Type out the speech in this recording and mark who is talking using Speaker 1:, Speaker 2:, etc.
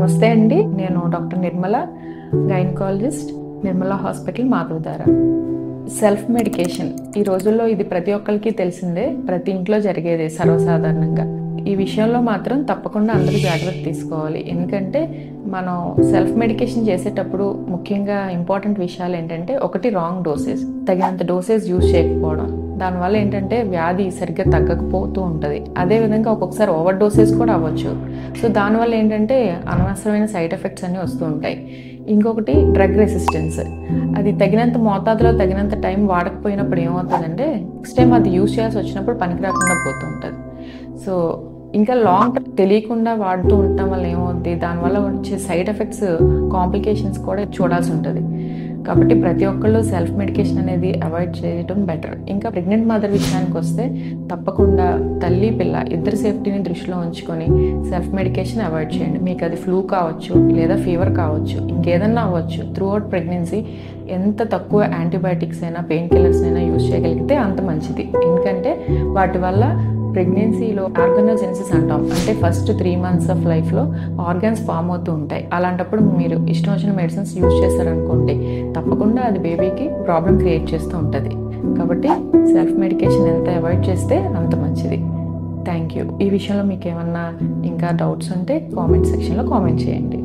Speaker 1: నమస్తే అండి, నేను doctor Nirmala, gynaecologist, Nirmala hospital, Madhavadhara. Self medication ఈ రోజుల్లో ఇది ప్రతి ఒక్కరికి తెలిసిందే, ప్రతి ఇంట్లో జరిగేదే సర్వసాధారణంగా. ఈ విషయంలో మాత్రం తప్పకుండా అందరూ జాగ్రత్త తీసుకోవాలి. ఎందుకంటే మనం సెల్ఫ్ మెడికేషన్ చేసేటప్పుడు ముఖ్యంగా ఇంపార్టెంట్ విషయాలు ఏంటంటే, ఒకటి రాంగ్ డోసేజ్, తగినంత డోసేజ్ యూజ్ చేయకపోవడం. దానివల్ల ఏంటంటే వ్యాధి సరిగ్గా తగ్గకపోతూ ఉంటుంది. అదేవిధంగా ఒక్కొక్కసారి ఓవర్ డోసేజ్ కూడా అవ్వచ్చు. సో దానివల్ల ఏంటంటే అనవసరమైన సైడ్ ఎఫెక్ట్స్ అన్నీ వస్తూ ఉంటాయి. ఇంకొకటి డ్రగ్ రెసిస్టెన్స్, అది తగినంత మోతాదులో తగినంత టైం వాడకపోయినప్పుడు ఏమవుతుందంటే నెక్స్ట్ టైం అది యూజ్ చేయాల్సి వచ్చినప్పుడు పనికి రాకుండా పోతూ ఉంటుంది. సో ఇంకా లాంగ్ టర్మ్ తెలియకుండా వాడుతూ ఉండటం వల్ల ఏమవుద్ది, దానివల్ల వచ్చే సైడ్ ఎఫెక్ట్స్, కాంప్లికేషన్స్ కూడా చూడాల్సి ఉంటుంది. కాబట్టి ప్రతి ఒక్కళ్ళు సెల్ఫ్ మెడికేషన్ అనేది అవాయిడ్ చేయడం బెటర్. ఇంకా ప్రెగ్నెంట్ మదర్ విషయానికి వస్తే తప్పకుండా తల్లి పిల్ల ఇద్దరు సేఫ్టీని దృష్టిలో ఉంచుకొని సెల్ఫ్ మెడికేషన్ అవాయిడ్ చేయండి. మీకు అది ఫ్లూ కావచ్చు, లేదా ఫీవర్ కావచ్చు, ఇంకేదన్నా అవ్వచ్చు. త్రూ అవుట్ ప్రెగ్నెన్సీ ఎంత తక్కువ యాంటీబయాటిక్స్ అయినా, పెయిన్ కిల్లర్స్ అయినా యూజ్ చేయగలిగితే అంత మంచిది. ఎందుకంటే వాటి వల్ల ప్రెగ్నెన్సీలో ఆర్గనోజెన్సిస్ అంటాం, అంటే ఫస్ట్ 3 months ఆఫ్ లైఫ్లో ఆర్గాన్స్ ఫామ్ అవుతూ ఉంటాయి. అలాంటప్పుడు మీరు ఇష్టం వచ్చిన మెడిసిన్స్ యూజ్ చేశారనుకోండి, తప్పకుండా అది బేబీకి ప్రాబ్లం క్రియేట్ చేస్తూ ఉంటుంది. కాబట్టి సెల్ఫ్ మెడికేషన్ ఎంత అవాయిడ్ చేస్తే అంత మంచిది. Thank you. ఈ విషయంలో మీకు ఏమన్నా ఇంకా డౌట్స్ ఉంటే కామెంట్ సెక్షన్లో కామెంట్ చేయండి.